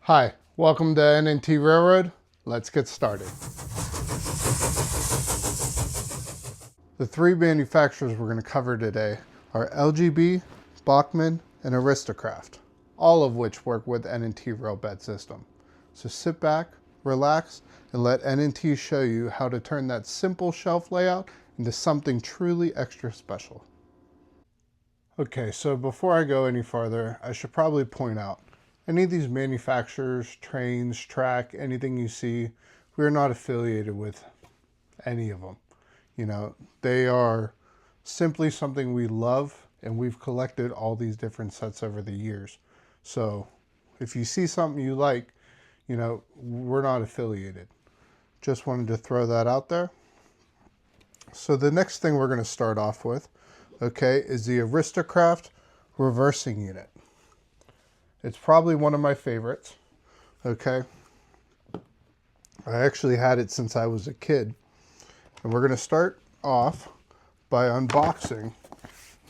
Hi, welcome to N&T Railroad. Let's get started. The three manufacturers we're going to cover today are LGB, Bachmann, and Aristocraft, all of which work with N&T rail bed system. So sit back, relax, and let N&T show you how to turn that simple shelf layout into something truly extra special. Okay, so before I go any farther, I should probably point out, any of these manufacturers, trains, track, anything you see, we're not affiliated with any of them. You know, they are simply something we love, and we've collected all these different sets over the years. So if you see something you like, you know, we're not affiliated. Just wanted to throw that out there. So the next thing we're going to start off with, okay, is the Aristocraft reversing unit. It's probably one of my favorites, okay? I actually had it since I was a kid. And we're going to start off by unboxing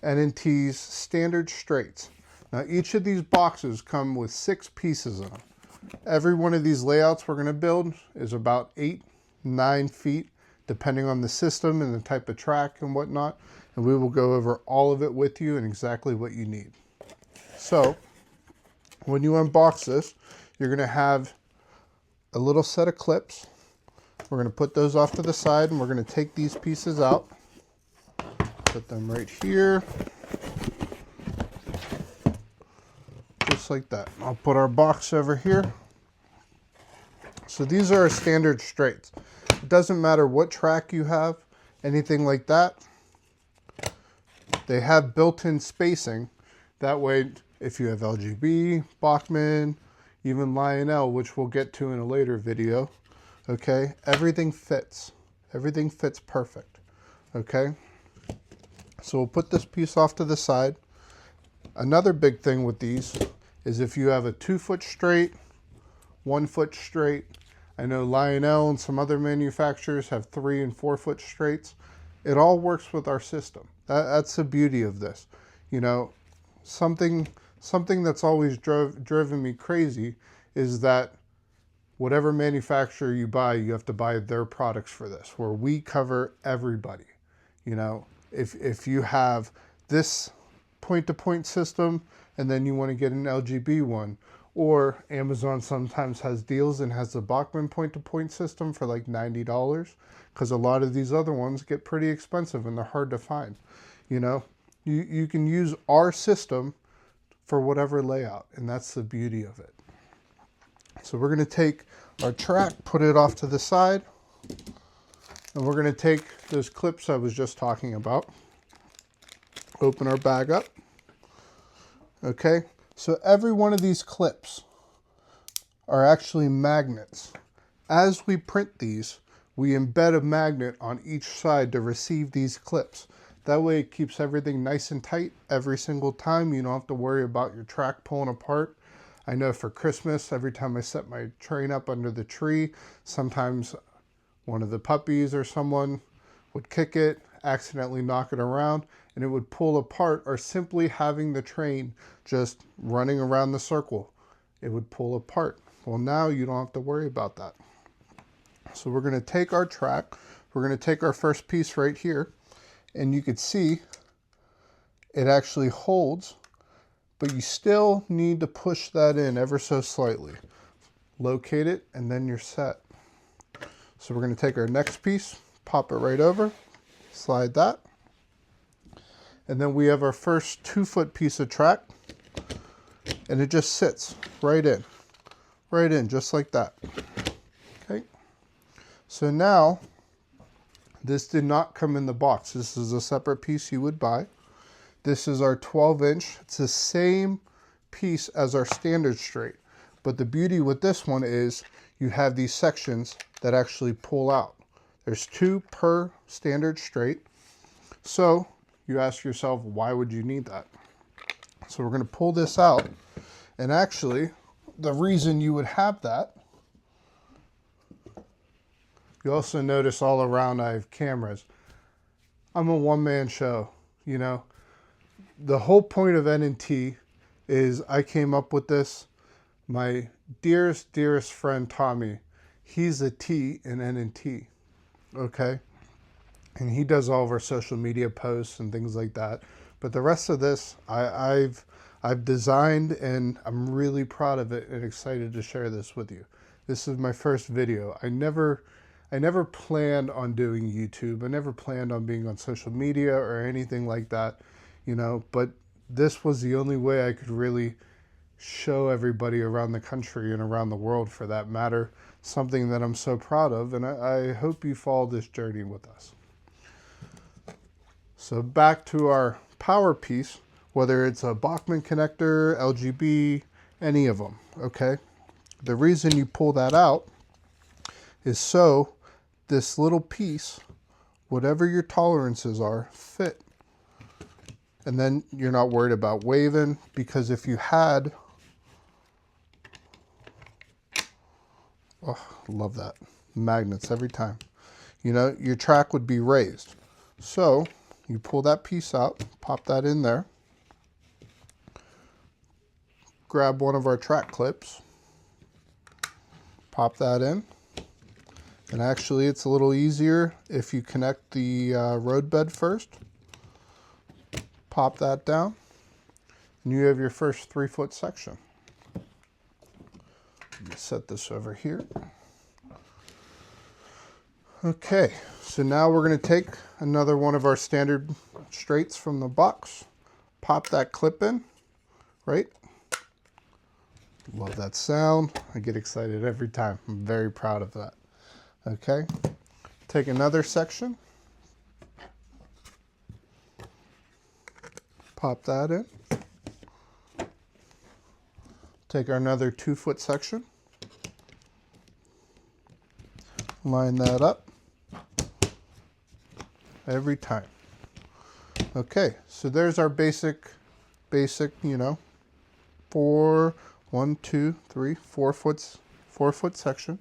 N&T's standard straights. Now each of these boxes come with 6 pieces in them. Every one of these layouts we're going to build is about 8-9 feet, depending on the system and the type of track and whatnot. And we will go over all of it with you and exactly what you need. So when you unbox this, you're going to have a little set of clips. We're going to put those off to the side, and we're going to take these pieces out, put them right here, just like that. I'll put our box over here. So these are our standard straights. It doesn't matter what track you have, anything like that. They have built-in spacing. That way, if you have LGB, Bachmann, even Lionel, which we'll get to in a later video, okay, everything fits. Everything fits perfect, okay? So we'll put this piece off to the side. Another big thing with these is if you have a 2-foot straight, 1-foot straight. I know Lionel and some other manufacturers have 3- and 4-foot straights. It all works with our system. That's the beauty of this. You know, something that's always driven me crazy is that whatever manufacturer you buy, you have to buy their products for this, where we cover everybody. You know, if you have this point-to-point system and then you want to get an LGB one, or Amazon sometimes has deals and has the Bachmann point-to-point system for like $90, because a lot of these other ones get pretty expensive and they're hard to find. You know, you can use our system for whatever layout, and that's the beauty of it. So we're going to take our track, put it off to the side, and we're going to take those clips I was just talking about, open our bag up. Okay, so every one of these clips are actually magnets. As we print these, we embed a magnet on each side to receive these clips. That way it keeps everything nice and tight every single time. You don't have to worry about your track pulling apart. I know for Christmas, every time I set my train up under the tree, sometimes one of the puppies or someone would kick it, accidentally knock it around, and it would pull apart, or simply having the train just running around the circle, it would pull apart. Well, now you don't have to worry about that. So we're going to take our track, we're going to take our first piece right here, and you can see it actually holds, but you still need to push that in ever so slightly. Locate it, and then you're set. So we're going to take our next piece, pop it right over, slide that, and then we have our first 2-foot piece of track, and it just sits right in, just like that. Okay. So now, this did not come in the box. This is a separate piece you would buy. This is our 12-inch. It's the same piece as our standard straight. But the beauty with this one is you have these sections that actually pull out. There's 2 per standard straight. So you ask yourself, why would you need that? So we're going to pull this out. And actually, the reason you would have that, you also notice all around I have cameras. I'm a one-man show, you know. The whole point of N&T is I came up with this My dearest friend Tommy, he's a T in N&T, okay? And he does all of our social media posts and things like that. But the rest of this, I've designed, and I'm really proud of it and excited to share this with you. This is my first video. I never planned on doing YouTube. I never planned on being on social media or anything like that, you know, but this was the only way I could really show everybody around the country and around the world, for that matter, something that I'm so proud of. And I hope you follow this journey with us. So back to our power piece, whether it's a Bachmann connector, LGB, any of them, okay? The reason you pull that out is so this little piece, whatever your tolerances are, fit. And then you're not worried about waving, because if you had, oh, love that, magnets every time, you know, your track would be raised. So you pull that piece out, pop that in there, grab one of our track clips, pop that in, and actually it's a little easier if you connect the road bed first. Pop that down, and you have your first 3-foot section. Let me set this over here. Okay, so now we're going to take another one of our standard straights from the box, pop that clip in, right? Love that sound. I get excited every time. I'm very proud of that. Okay, take another section, pop that in, take another 2-foot section, line that up every time. Okay, so there's our basic, you know, 4 foot section.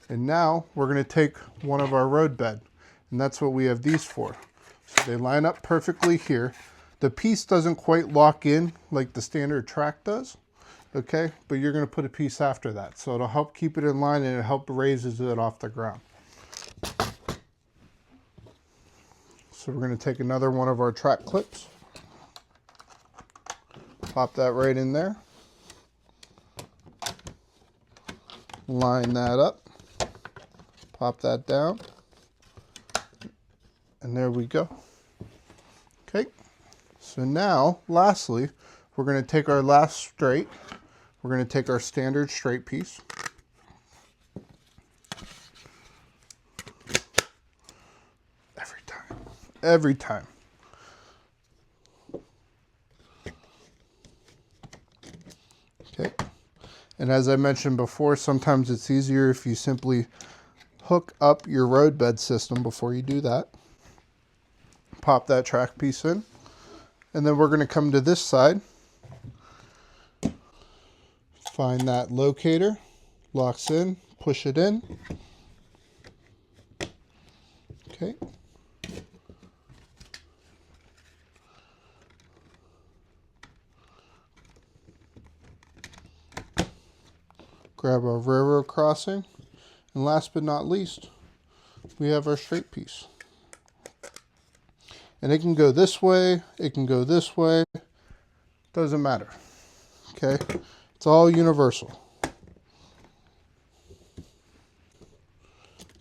And now we're going to take one of our road bed, and that's what we have these for. So they line up perfectly here. The piece doesn't quite lock in like the standard track does, okay? But you're going to put a piece after that, so it'll help keep it in line, and it helps raises it off the ground. So we're going to take another one of our track clips, pop that right in there, line that up, pop that down, and there we go. Okay, so now lastly, we're going to take our last straight. We're going to take our standard straight piece, every time. Okay, and as I mentioned before, sometimes it's easier if you simply hook up your road bed system before you do that. Pop that track piece in, and then we're going to come to this side, find that locator, locks in, push it in. Okay. Grab our railroad crossing, and last but not least, we have our straight piece. And it can go this way, it can go this way, doesn't matter, okay? It's all universal.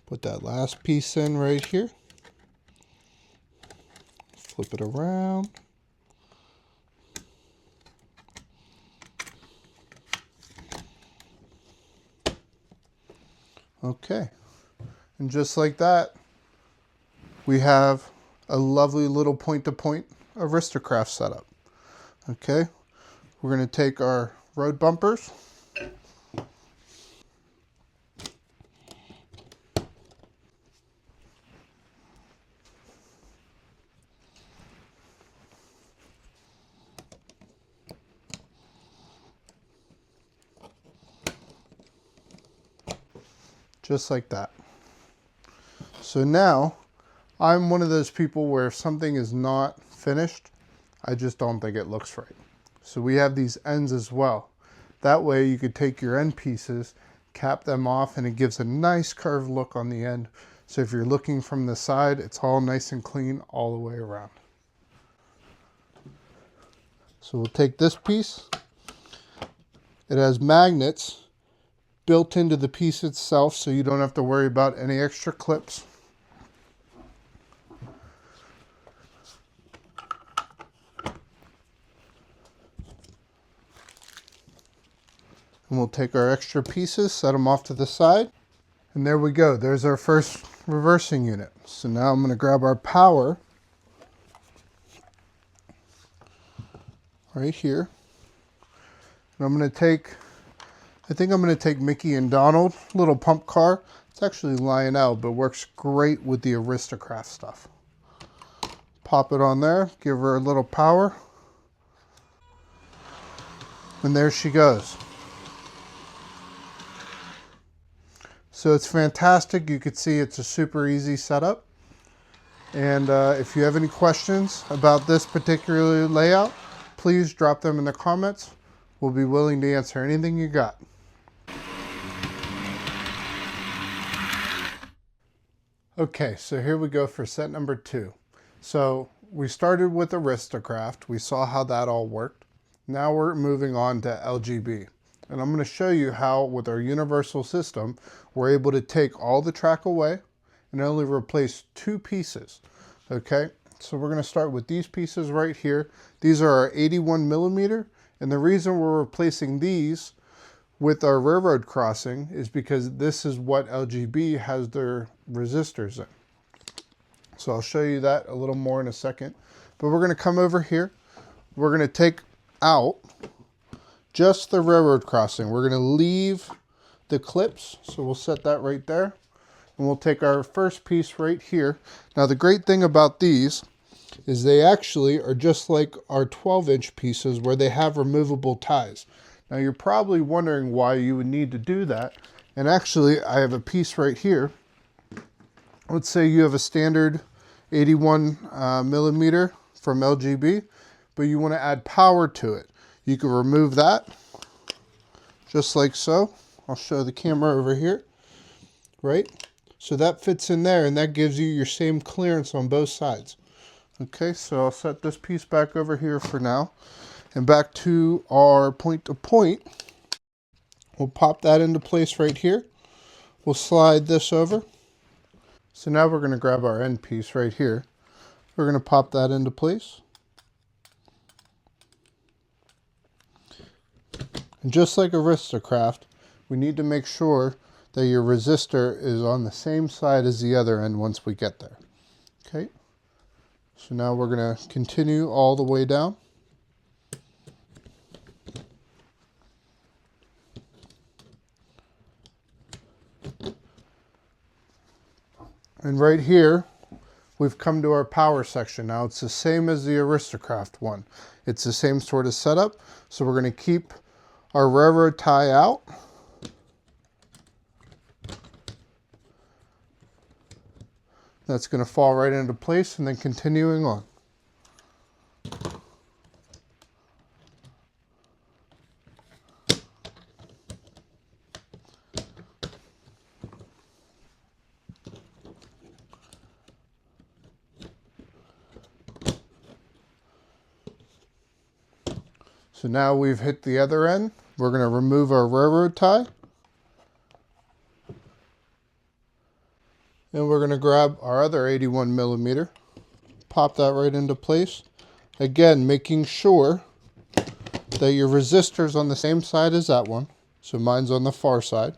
Put that last piece in right here, flip it around. Okay, and just like that, we have a lovely little point-to-point Aristocraft setup. Okay, we're going to take our road bumpers, just like that. So now, I'm one of those people where if something is not finished, I just don't think it looks right. So we have these ends as well. That way you could take your end pieces, cap them off, and it gives a nice curved look on the end. So if you're looking from the side, it's all nice and clean all the way around. So we'll take this piece. It has magnets built into the piece itself, so you don't have to worry about any extra clips. And we'll take our extra pieces, set them off to the side. And there we go. There's our first reversing unit. So now I'm going to grab our power right here. And I'm going to take, I think I'm going to take Mickey and Donald, little pump car. It's actually lying out, but works great with the Aristocrat stuff. Pop it on there, give her a little power. And there she goes. So it's fantastic. You can see it's a super easy setup. And if you have any questions about this particular layout, please drop them in the comments. We'll be willing to answer anything you got. Okay, so here we go for set number 2. So we started with Aristocrat. We saw how that all worked. Now we're moving on to LGB. And I'm going to show you how, with our universal system, we're able to take all the track away and only replace 2 pieces. Okay, so we're going to start with these pieces right here. These are our 81 millimeter. And the reason we're replacing these with our railroad crossing is because this is what LGB has their resistors in. So I'll show you that a little more in a second. But we're going to come over here. We're going to take out just the railroad crossing. We're going to leave the clips. So we'll set that right there. And we'll take our first piece right here. Now the great thing about these is they actually are just like our 12-inch pieces where they have removable ties. Now you're probably wondering why you would need to do that. And actually I have a piece right here. Let's say you have a standard 81 millimeter from LGB, but you want to add power to it. You can remove that just like so. I'll show the camera over here, right? So that fits in there and that gives you your same clearance on both sides. Okay, so I'll set this piece back over here for now. And back to our point-to-point, we'll pop that into place right here. We'll slide this over. So now we're going to grab our end piece right here. We're going to pop that into place. And just like Aristocrat, we need to make sure that your resistor is on the same side as the other end once we get there. Okay, so now we're going to continue all the way down. And right here, we've come to our power section. Now it's the same as the Aristocrat one. It's the same sort of setup. So we're going to keep our railroad tie out. That's going to fall right into place and then continuing on. So now we've hit the other end. We're going to remove our railroad tie. And we're going to grab our other 81 millimeter, pop that right into place. Again, making sure that your resistor's on the same side as that one. So mine's on the far side.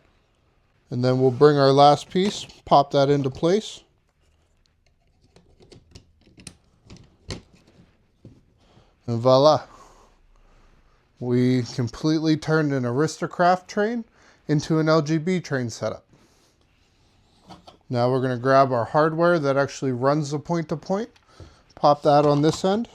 And then we'll bring our last piece, pop that into place. And voila. We completely turned an Aristocrat train into an LGB train setup. Now we're going to grab our hardware that actually runs the point-to-point, pop that on this end.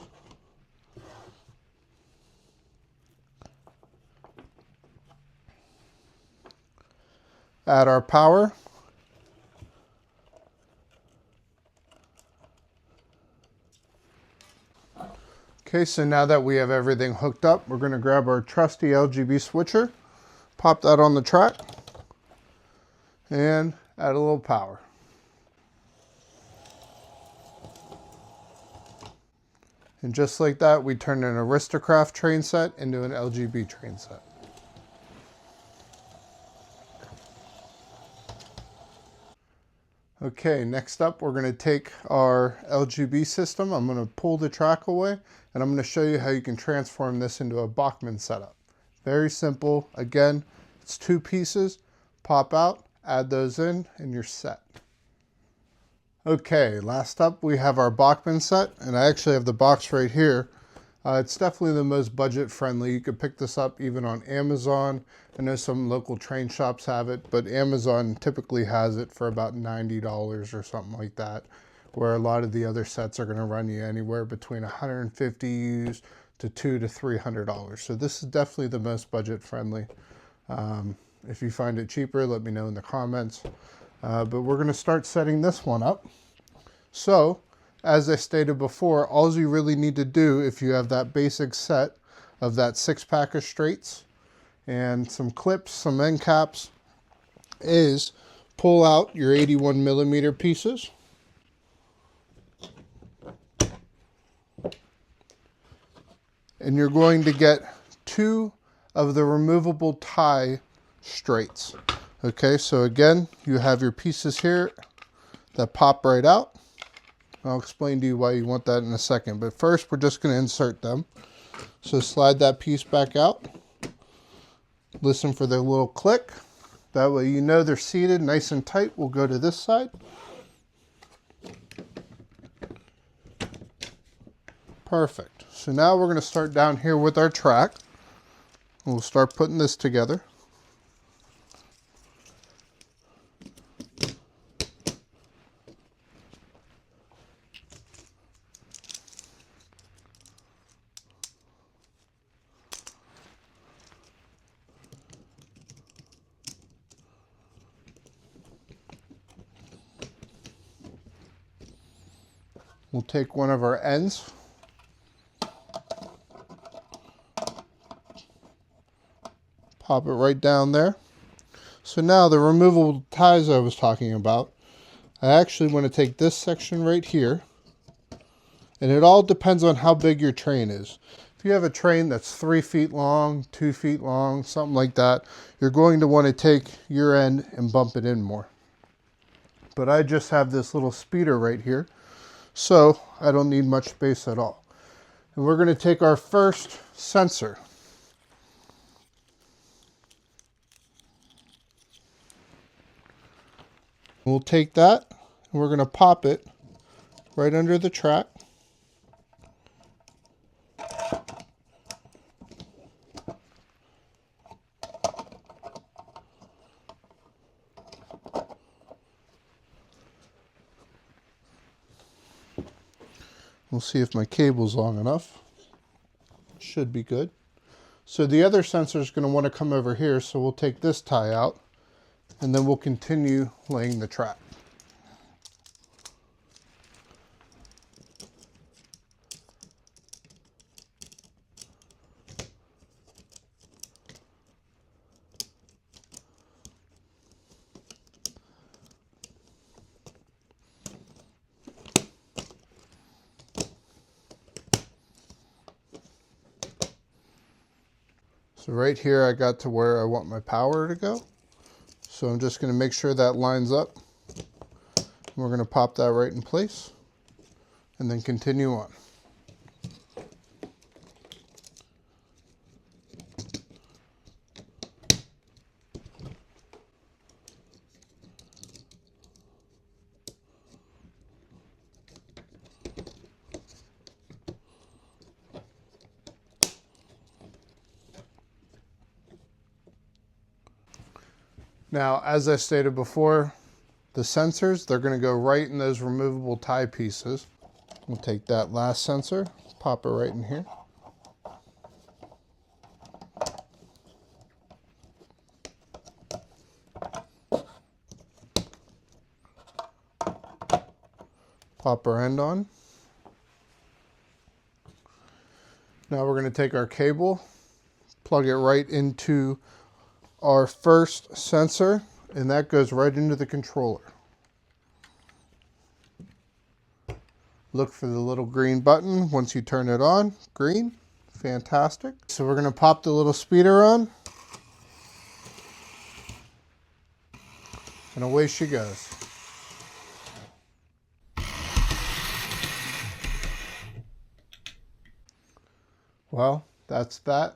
Add our power. Okay, so now that we have everything hooked up, we're going to grab our trusty LGB switcher, pop that on the track, and add a little power. And just like that, we turned an Aristocraft train set into an LGB train set. Okay, next up, we're going to take our LGB system. I'm going to pull the track away, and I'm going to show you how you can transform this into a Bachmann setup. Very simple. Again, it's 2 pieces. Pop out, add those in, and you're set. Okay, last up, we have our Bachmann set, and I actually have the box right here. It's definitely the most budget friendly. You could pick this up even on Amazon. I know some local train shops have it, but Amazon typically has it for about $90 or something like that, where a lot of the other sets are going to run you anywhere between $150 to $200 to $300. So this is definitely the most budget friendly. If you find it cheaper, let me know in the comments. But we're going to start setting this one up. So, as I stated before, all you really need to do if you have that basic set of that 6-pack of straights and some clips, some end caps, is pull out your 81mm pieces. And you're going to get 2 of the removable tie straights. Okay, so again, you have your pieces here that pop right out. I'll explain to you why you want that in a second, but first we're just going to insert them. So slide that piece back out. Listen for the little click. That way you know they're seated nice and tight. We'll go to this side. Perfect. So now we're going to start down here with our track. We'll start putting this together. We'll take one of our ends, pop it right down there. So now the removable ties I was talking about, I actually want to take this section right here, and it all depends on how big your train is. If you have a train that's 3 feet long, 2 feet long, something like that, you're going to want to take your end and bump it in more. But I just have this little speeder right here, so I don't need much space at all. And we're going to take our first sensor. We'll take that and we're going to pop it right under the track. We'll see if my cable's long enough. Should be good. So the other sensor is going to want to come over here, so we'll take this tie out and then we'll continue laying the track. So right here I got to where I want my power to go. So I'm just going to make sure that lines up. We're going to pop that right in place and then continue on. Now, as I stated before, the sensors, they're going to go right in those removable tie pieces. We'll take that last sensor, pop it right in here. Pop our end on. Now we're going to take our cable, plug it right into our first sensor, and that goes right into the controller. Look for the little green button once you turn it on. Green, fantastic. So we're going to pop the little speeder on, and away she goes. Well, that's that.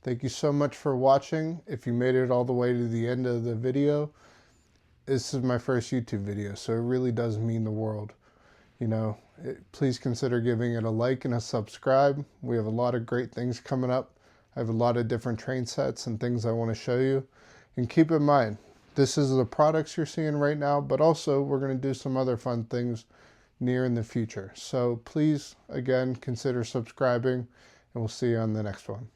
Thank you so much for watching. If you made it all the way to the end of the video, this is my first YouTube video, so it really does mean the world. You know, please consider giving it a like and a subscribe. We have a lot of great things coming up. I have a lot of different train sets and things I want to show you. And keep in mind, this is the products you're seeing right now, but also we're going to do some other fun things near in the future. So please, again, consider subscribing, and we'll see you on the next one.